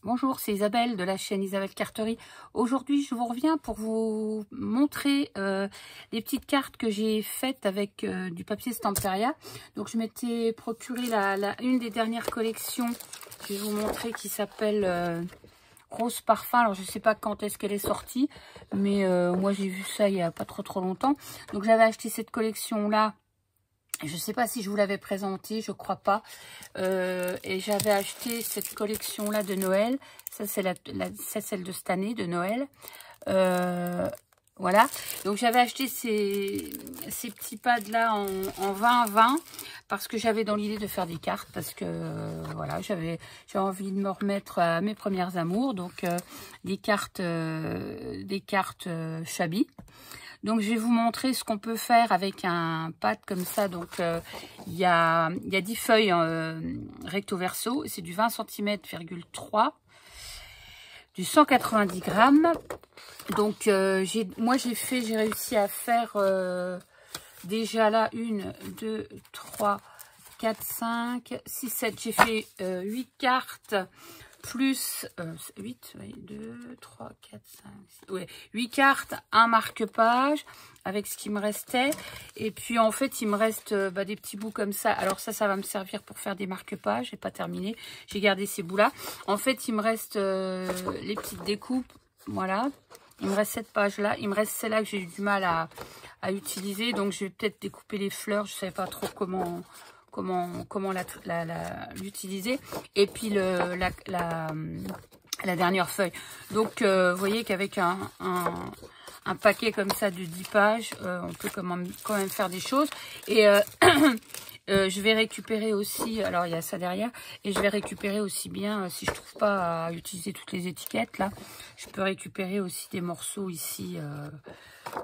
Bonjour, c'est Isabelle de la chaîne Isabelle Carterie. Aujourd'hui, je vous reviens pour vous montrer les petites cartes que j'ai faites avec du papier Stamperia. Donc, je m'étais procuré une des dernières collections, je vais vous montrer, qui s'appelle Rose Parfum. Alors, je ne sais pas quand est-ce qu'elle est sortie, mais moi, j'ai vu ça il n'y a pas trop longtemps. Donc, j'avais acheté cette collection-là. Je ne sais pas si je vous l'avais présenté, je crois pas. Et j'avais acheté cette collection-là de Noël. Ça, c'est celle de cette année, de Noël. Voilà. Donc, j'avais acheté ces petits pads-là en 20-20 parce que j'avais dans l'idée de faire des cartes. Parce que, voilà, j'avais envie de me remettre à mes premières amours. Donc, des cartes Shabby. Donc, je vais vous montrer ce qu'on peut faire avec un pad comme ça. Donc, il y a 10 feuilles recto verso. C'est du 20 cm,3, du 190 grammes. Donc, j'ai réussi à faire déjà là 1, 2, 3, 4, 5, 6, 7. J'ai fait 8 cartes. Plus 8, 2, 3, 4, 5, 6, ouais, 8 cartes, un marque-page avec ce qui me restait. Et puis en fait, il me reste des petits bouts comme ça. Alors ça va me servir pour faire des marque-pages. J'ai pas terminé. J'ai gardé ces bouts-là. En fait, il me reste les petites découpes. Voilà. Il me reste cette page-là. Il me reste celle-là que j'ai eu du mal à utiliser. Donc je vais peut-être découper les fleurs. Je savais pas trop comment l'utiliser, et puis la dernière feuille. Donc vous voyez qu'avec un paquet comme ça de 10 pages, on peut quand même faire des choses. Et je vais récupérer aussi, alors il y a ça derrière, et je vais récupérer aussi bien, si je trouve pas à utiliser toutes les étiquettes là, je peux récupérer aussi des morceaux ici.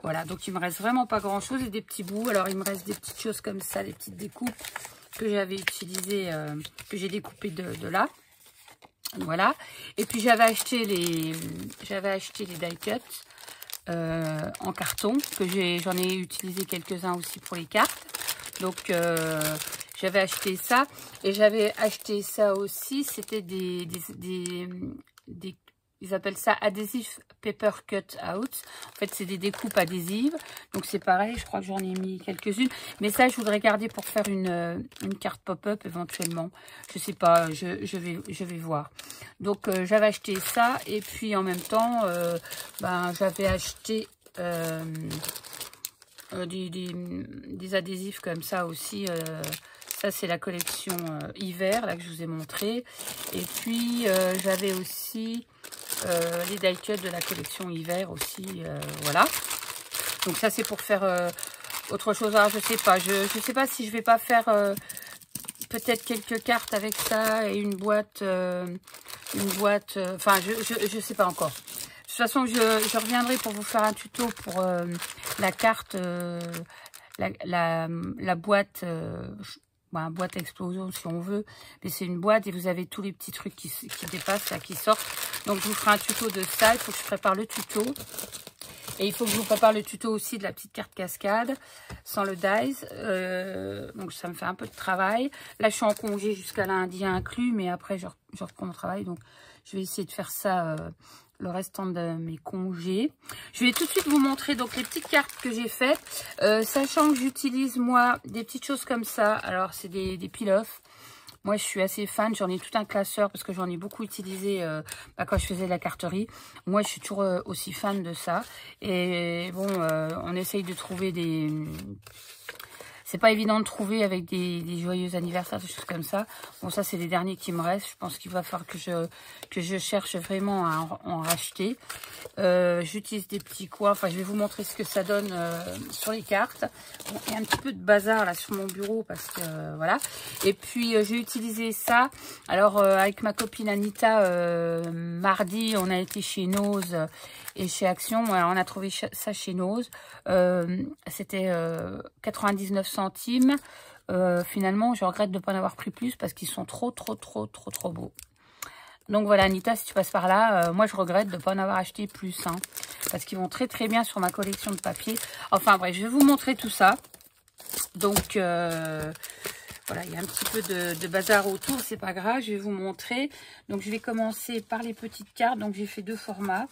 Voilà, donc il me reste vraiment pas grand chose, et des petits bouts. Alors il me reste des petites choses comme ça, des petites découpes que j'avais utilisées, que j'ai découpées de là. Voilà. Et puis j'avais acheté les die cut en carton, que j'en ai utilisé quelques-uns aussi pour les cartes. Donc j'avais acheté ça, et j'avais acheté ça aussi. C'était ils appellent ça adhésif paper cut out. En fait, c'est des découpes adhésives. Donc, c'est pareil. Je crois que j'en ai mis quelques-unes. Mais ça, je voudrais garder pour faire une carte pop-up éventuellement. Je sais pas. Je vais voir. Donc, j'avais acheté ça. Et puis, en même temps, j'avais acheté des adhésifs comme ça aussi. Ça, c'est la collection hiver, là, que je vous ai montré. Et puis, j'avais aussi les die cut de la collection hiver aussi. Voilà. Donc, ça, c'est pour faire autre chose. Alors, je sais pas. Je sais pas si je vais pas faire peut-être quelques cartes avec ça et une boîte. Enfin, je sais pas encore. De toute façon, je reviendrai pour vous faire un tuto pour la carte, la boîte... boîte explosion si on veut, mais c'est une boîte et vous avez tous les petits trucs qui dépassent là, qui sortent. Donc je vous ferai un tuto de ça. Il faut que je prépare le tuto, et il faut que je vous prépare le tuto aussi de la petite carte cascade sans le dies. Donc ça me fait un peu de travail. Là je suis en congé jusqu'à lundi inclus, mais après je reprends mon travail, donc je vais essayer de faire ça le restant de mes congés. Je vais tout de suite vous montrer donc les petites cartes que j'ai faites, sachant que j'utilise moi des petites choses comme ça. Alors c'est des peel-off. Moi je suis assez fan, j'en ai tout un classeur parce que j'en ai beaucoup utilisé quand je faisais de la carterie. Moi je suis toujours aussi fan de ça. Et bon, on essaye de trouver des... C'est pas évident de trouver avec des joyeux anniversaires, des choses comme ça. Bon, ça, c'est les derniers qui me restent. Je pense qu'il va falloir que je cherche vraiment à en racheter. J'utilise des petits coins. Enfin, je vais vous montrer ce que ça donne sur les cartes. Bon, il y a un petit peu de bazar là sur mon bureau parce que voilà. Et puis, j'ai utilisé ça. Alors, avec ma copine Anita, mardi, on a été chez Nose et chez Action. Alors, on a trouvé ça chez Nose. C'était 99 centimes. Finalement, je regrette de ne pas en avoir pris plus parce qu'ils sont trop beaux. Donc voilà, Anita, si tu passes par là, moi je regrette de ne pas en avoir acheté plus, hein, parce qu'ils vont très bien sur ma collection de papier. Enfin bref, je vais vous montrer tout ça. Donc Voilà, il y a un petit peu de bazar autour, c'est pas grave, je vais vous montrer. Donc je vais commencer par les petites cartes. Donc j'ai fait 2 formats.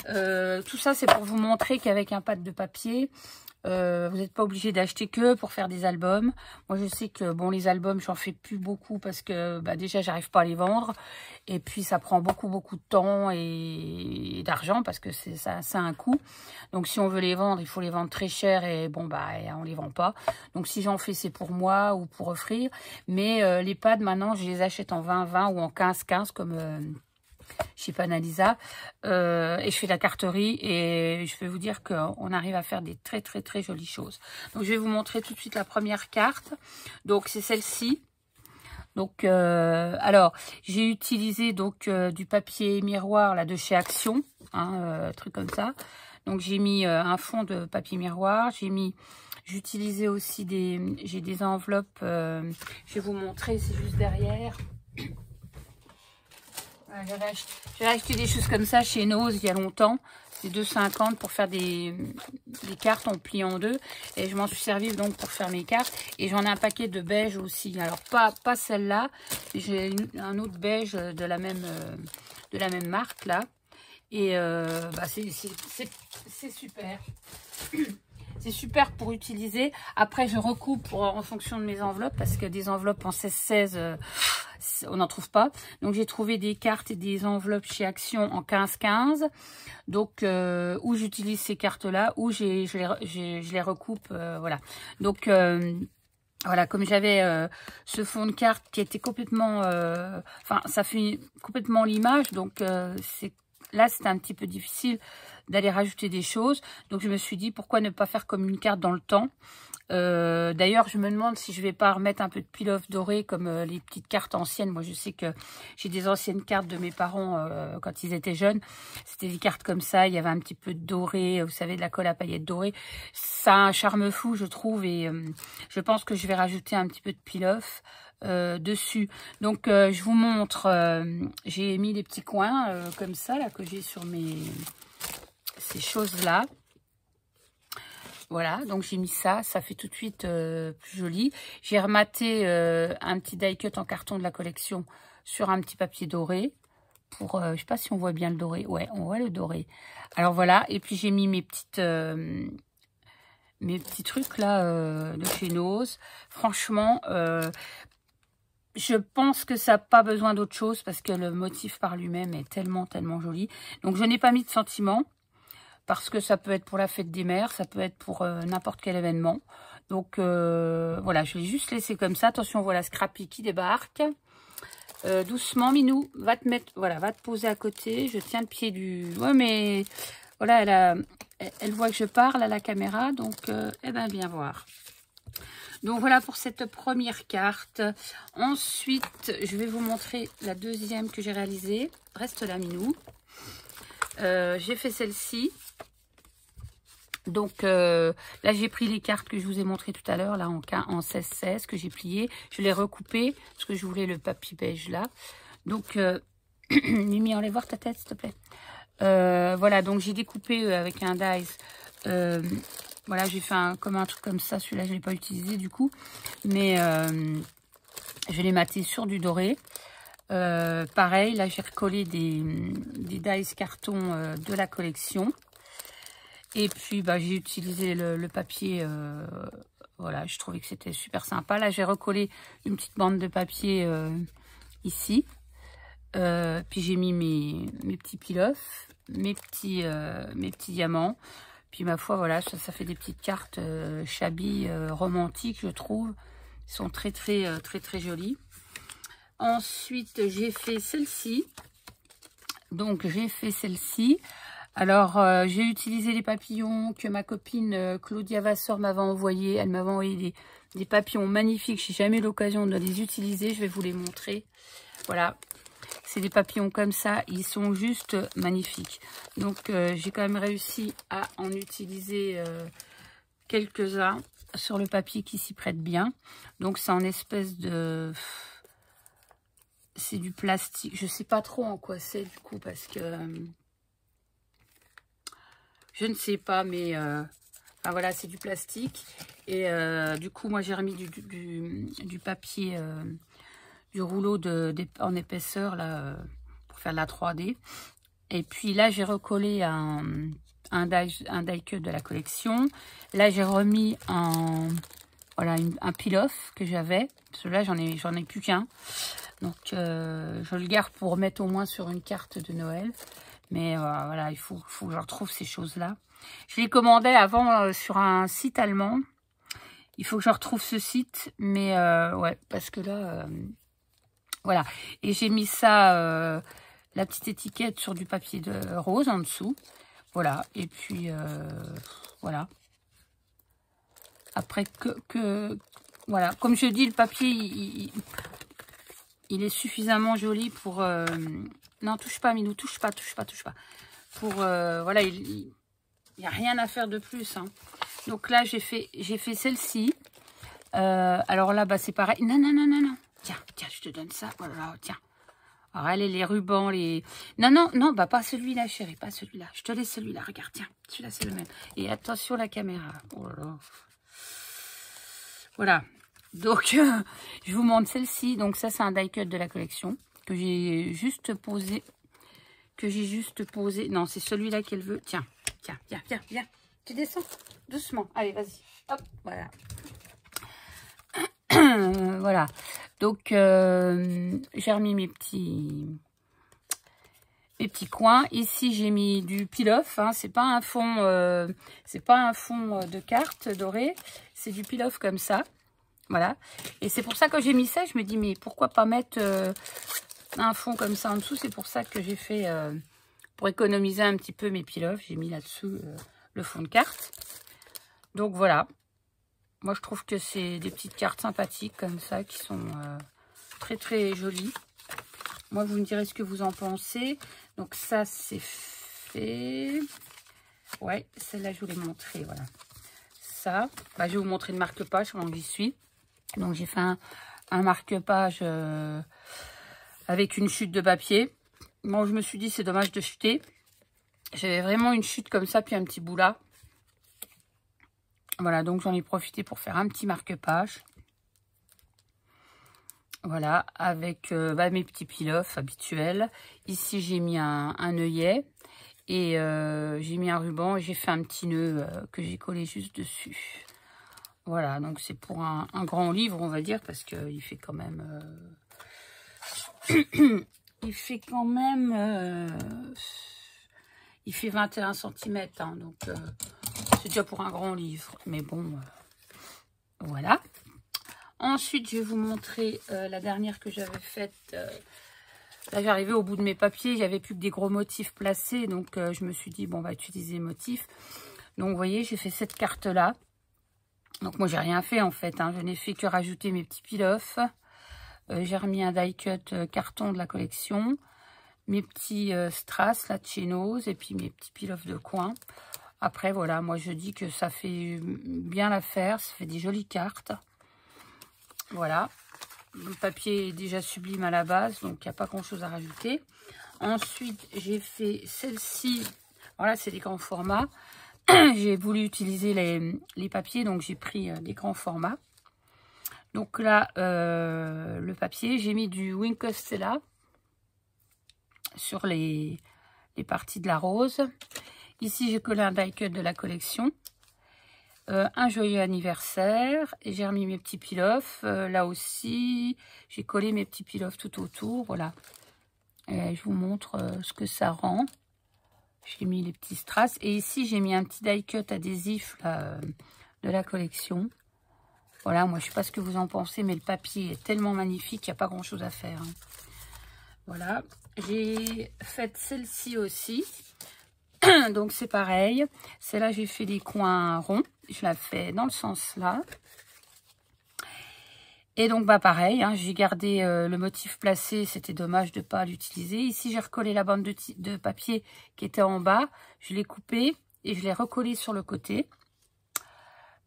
Tout ça c'est pour vous montrer qu'avec un pad de papier, vous n'êtes pas obligé d'acheter que pour faire des albums. Moi je sais que bon, les albums j'en fais plus beaucoup parce que bah, déjà j'arrive pas à les vendre, et puis ça prend beaucoup de temps et d'argent parce que ça a un coût. Donc si on veut les vendre, il faut les vendre très cher, et bon bah on les vend pas. Donc si j'en fais, c'est pour moi ou pour offrir. Mais les pads maintenant je les achète en 20-20 ou en 15-15 comme chez Panalisa, et je fais de la carterie, et je vais vous dire qu'on arrive à faire des très jolies choses. Donc je vais vous montrer tout de suite la première carte. Donc c'est celle-ci. Donc alors j'ai utilisé donc du papier miroir là de chez Action, hein, truc comme ça. Donc j'ai mis un fond de papier miroir, j'ai utilisé aussi j'ai des enveloppes, je vais vous montrer, c'est juste derrière. J'ai acheté des choses comme ça chez Nose il y a longtemps. C'est 2,50 pour faire des cartes en pli en deux. Et je m'en suis servi donc pour faire mes cartes. Et j'en ai un paquet de beige aussi. Alors pas celle-là. J'ai un autre beige de la même marque là. Et bah, c'est super. C'est super pour utiliser. Après, je recoupe en fonction de mes enveloppes, parce que des enveloppes en 16-16, on n'en trouve pas. Donc, j'ai trouvé des cartes et des enveloppes chez Action en 15-15. Donc, où j'utilise ces cartes-là, où je les recoupe. Voilà. Donc, voilà, comme j'avais ce fond de carte qui était complètement... Enfin, ça fait complètement l'image. Donc, là, c'était un petit peu difficile d'aller rajouter des choses. Donc, je me suis dit, pourquoi ne pas faire comme une carte dans le temps. D'ailleurs, je me demande si je vais pas remettre un peu de peel-off doré comme les petites cartes anciennes. Moi, je sais que j'ai des anciennes cartes de mes parents quand ils étaient jeunes. C'était des cartes comme ça. Il y avait un petit peu de doré, vous savez, de la colle à paillettes dorée. Ça a un charme fou, je trouve. Et je pense que je vais rajouter un petit peu de peel-off dessus. Donc, je vous montre. J'ai mis des petits coins comme ça, là, que j'ai sur ces choses-là. Voilà, donc j'ai mis ça fait tout de suite plus joli. J'ai rematé un petit die cut en carton de la collection sur un petit papier doré. Pour, je sais pas si on voit bien le doré. Ouais, on voit le doré. Alors voilà, et puis j'ai mis mes petits trucs là de chez Nose. Franchement, je pense que ça n'a pas besoin d'autre chose parce que le motif par lui-même est tellement joli. Donc je n'ai pas mis de sentiments, parce que ça peut être pour la fête des mères, ça peut être pour n'importe quel événement. Donc voilà, je l'ai juste laissé comme ça. Attention, voilà Scrappy qui débarque. Doucement, Minou, va te mettre, voilà, va te poser à côté. Je tiens le pied du... Ouais, mais voilà, elle voit que je parle à la caméra, donc eh ben, viens voir. Donc voilà pour cette première carte. Ensuite, je vais vous montrer la deuxième que j'ai réalisée. Reste là, Minou. J'ai fait celle-ci. Donc là, j'ai pris les cartes que je vous ai montrées tout à l'heure, là en 16-16 que j'ai plié. Je l'ai recoupé parce que je voulais le papier beige là. Donc, Mimi, enlève voir ta tête, s'il te plaît. Voilà, donc j'ai découpé avec un dice. Voilà, j'ai fait comme un truc comme ça. Celui-là, je ne l'ai pas utilisé du coup. Mais je l'ai maté sur du doré. Pareil, là, j'ai recollé des dice carton de la collection. Et puis, bah, j'ai utilisé le papier. Voilà, je trouvais que c'était super sympa. Là, j'ai recollé une petite bande de papier ici. Puis, j'ai mis mes petits peel-off, mes petits diamants. Puis, ma foi, voilà, ça fait des petites cartes shabby, romantiques, je trouve. Ils sont très jolies. Ensuite, j'ai fait celle-ci. Donc, j'ai fait celle-ci. Alors, j'ai utilisé les papillons que ma copine Claudia Vasseur m'avait envoyé. Elle m'avait envoyé des papillons magnifiques. J'ai jamais eu l'occasion de les utiliser. Je vais vous les montrer. Voilà. C'est des papillons comme ça. Ils sont juste magnifiques. Donc, j'ai quand même réussi à en utiliser quelques-uns sur le papier qui s'y prête bien. Donc, c'est en espèce de... C'est du plastique. Je sais pas trop en quoi c'est du coup parce que... je ne sais pas, mais enfin, voilà, c'est du plastique. Et du coup, moi, j'ai remis du papier, du rouleau en épaisseur, là, pour faire de la 3D. Et puis là, j'ai recollé un die cut de la collection. Là, j'ai remis voilà, un peel-off que j'avais. Celui-là, j'en ai plus qu'un. Donc, je le garde pour mettre au moins sur une carte de Noël. Mais voilà, il faut que je retrouve ces choses-là. Je les commandais avant sur un site allemand. Il faut que je retrouve ce site. Mais ouais, parce que là, voilà. Et j'ai mis ça, la petite étiquette sur du papier de rose en dessous. Voilà. Et puis, voilà. Après voilà. Comme je dis, le papier, il est suffisamment joli pour... non, touche pas, Minou, touche pas. Pour, voilà, il n'y a rien à faire de plus. Hein. Donc là, j'ai fait celle-ci. Alors là, bah, c'est pareil. Non. Tiens, je te donne ça. Voilà, tiens. Alors, allez, les rubans, les... Non, bah, pas celui-là, chérie, pas celui-là. Je te laisse celui-là, regarde, tiens. Celui-là, c'est le même. Et attention, la caméra. Oh là là. Voilà. Donc, je vous montre celle-ci. Donc, ça, c'est un die cut de la collection que j'ai juste posé. Non, c'est celui-là qu'elle veut. Tiens. Viens. Tu descends doucement. Allez, vas-y. Hop, voilà. Voilà. Donc, j'ai remis mes petits coins. Ici, j'ai mis du peel-off. Hein. C'est pas un fond, de carte dorée. C'est du peel-off comme ça. Voilà. Et c'est pour ça que j'ai mis ça. Je me dis, mais pourquoi pas mettre un fond comme ça en dessous? C'est pour ça que j'ai fait, pour économiser un petit peu mes peel-off, j'ai mis là-dessous le fond de carte. Donc, voilà. Moi, je trouve que c'est des petites cartes sympathiques comme ça qui sont très, très jolies. Moi, vous me direz ce que vous en pensez. Donc, ça, c'est fait. Ouais, celle-là, je vous l'ai montré. Voilà. Ça, bah, je vais vous montrer le marque-page pendant que j'y suis. Donc, j'ai fait un marque-page avec une chute de papier. Bon, je me suis dit, c'est dommage de chuter. J'avais vraiment une chute comme ça, puis un petit bout là. Voilà, donc j'en ai profité pour faire un petit marque-page. Voilà, avec mes petits peel-off habituels. Ici, j'ai mis un œillet et j'ai mis un ruban et j'ai fait un petit nœud que j'ai collé juste dessus. Voilà, donc c'est pour un grand livre, on va dire, parce qu'il fait quand même... il fait quand même... il fait 21 cm, hein, donc... c'est déjà pour un grand livre, mais bon, voilà. Ensuite, je vais vous montrer la dernière que j'avais faite. Là, j'arrivais au bout de mes papiers, j'avais plus que des gros motifs placés, donc je me suis dit, bon, on va utiliser les motifs. Donc, vous voyez, j'ai fait cette carte-là. Donc, moi, j'ai rien fait, en fait. Hein. Je n'ai fait que rajouter mes petits peel-off. J'ai remis un die cut carton de la collection. Mes petits strass, là, de chez Nose, et puis mes petits peel-off de coin. Après, voilà, moi, je dis que ça fait bien l'affaire. Ça fait des jolies cartes. Voilà. Le papier est déjà sublime à la base, donc il n'y a pas grand-chose à rajouter. Ensuite, j'ai fait celle-ci. Voilà, c'est des grands formats. J'ai voulu utiliser les papiers, donc j'ai pris des grands formats. Donc là, le papier, j'ai mis du Wink of Stella sur les parties de la rose. Ici, j'ai collé un die cut de la collection. Un joyeux anniversaire. Et j'ai remis mes petits peel-off. Là aussi, j'ai collé mes petits peel-off tout autour. Voilà. Et je vous montre ce que ça rend. J'ai mis les petits strass. Et ici, j'ai mis un petit die cut adhésif là, de la collection. Voilà, moi, je ne sais pas ce que vous en pensez, mais le papier est tellement magnifique qu'il n'y a pas grand-chose à faire. Hein. Voilà. J'ai fait celle-ci aussi. Donc, c'est pareil. Celle-là, j'ai fait des coins ronds. Je la fais dans le sens là. Et donc, bah pareil, hein, j'ai gardé le motif placé. C'était dommage de ne pas l'utiliser. Ici, j'ai recollé la bande de papier qui était en bas. Je l'ai coupée et je l'ai recollée sur le côté.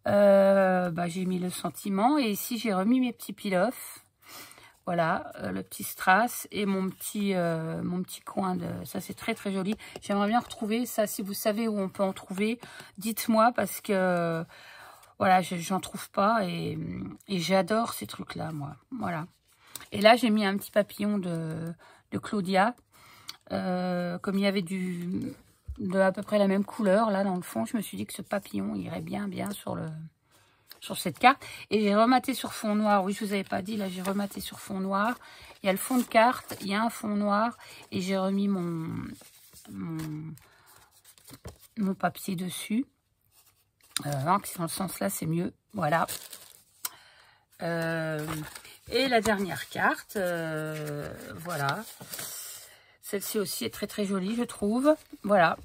J'ai mis le sentiment. Et ici, j'ai remis mes petits peel-off. Voilà, le petit strass et mon petit coin de... Ça, c'est très, très joli. J'aimerais bien retrouver ça. Si vous savez où on peut en trouver, dites-moi parce que... Voilà, j'en trouve pas et j'adore ces trucs-là, moi. Voilà. Et là, j'ai mis un petit papillon de Claudia. Comme il y avait de à peu près la même couleur, là, dans le fond, je me suis dit que ce papillon irait bien sur cette carte. Et j'ai rematé sur fond noir. Oui, je vous avais pas dit, là, j'ai rematé sur fond noir. Il y a le fond de carte, il y a un fond noir. Et j'ai remis mon papier dessus. Dans le sens là, c'est mieux. Voilà. Et la dernière carte, voilà. Celle-ci aussi est très très jolie, je trouve. Voilà.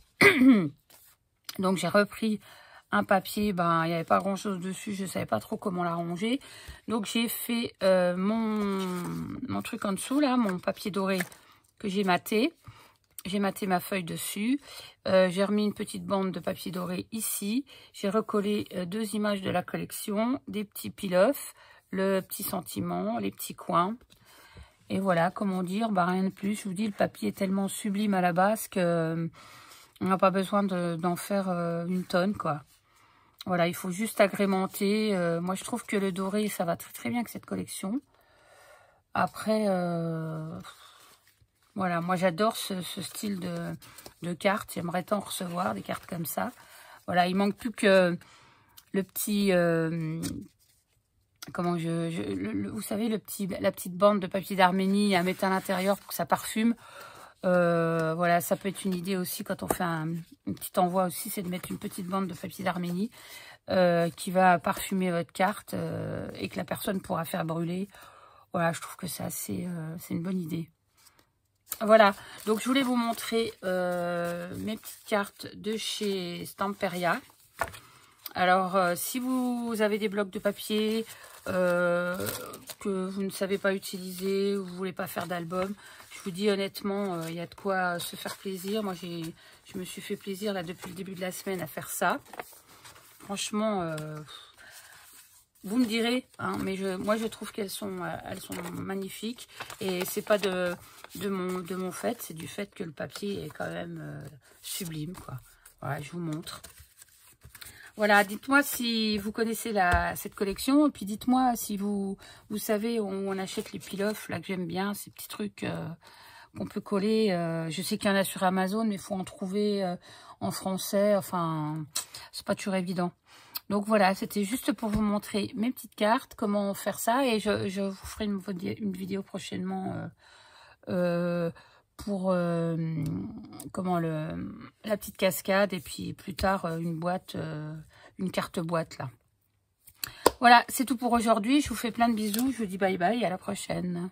Donc j'ai repris un papier, ben il n'y avait pas grand chose dessus, je ne savais pas trop comment la ranger. Donc j'ai fait mon truc en dessous là, mon papier doré que j'ai maté. J'ai maté ma feuille dessus. J'ai remis une petite bande de papier doré ici. J'ai recollé 2 images de la collection, des petits peel-off, le petit sentiment, les petits coins. Et voilà, comment dire, bah rien de plus. Je vous dis, le papier est tellement sublime à la base que on n'a pas besoin d'en faire une tonne, quoi. Voilà, il faut juste agrémenter. Moi, je trouve que le doré, ça va très très bien avec cette collection. Après, voilà, moi j'adore ce style de cartes. J'aimerais tant recevoir des cartes comme ça. Voilà, il manque plus que le petit... vous savez, la petite bande de papier d'Arménie à mettre à l'intérieur pour que ça parfume. Voilà, ça peut être une idée aussi quand on fait un petit envoi aussi, c'est de mettre une petite bande de papier d'Arménie qui va parfumer votre carte et que la personne pourra faire brûler. Voilà, je trouve que c'est une bonne idée. Voilà, donc je voulais vous montrer mes petites cartes de chez Stamperia. Alors, si vous avez des blocs de papier que vous ne savez pas utiliser, ou vous ne voulez pas faire d'album, je vous dis honnêtement, il y a de quoi se faire plaisir. Moi, je me suis fait plaisir là depuis le début de la semaine à faire ça. Franchement, vous me direz, hein, mais moi je trouve qu'elles sont magnifiques. Et c'est pas de mon fait, c'est du fait que le papier est quand même sublime, quoi. Voilà, je vous montre. Voilà, dites-moi si vous connaissez cette collection. Et puis dites-moi si vous savez où on achète les peel-off, là que j'aime bien, ces petits trucs qu'on peut coller. Je sais qu'il y en a sur Amazon, mais il faut en trouver en français. Enfin, c'est pas toujours évident. Donc voilà, c'était juste pour vous montrer mes petites cartes, comment faire ça. Et je vous ferai une vidéo prochainement pour la petite cascade. Et puis plus tard, une carte boîte là. Voilà, c'est tout pour aujourd'hui. Je vous fais plein de bisous. Je vous dis bye bye, à la prochaine.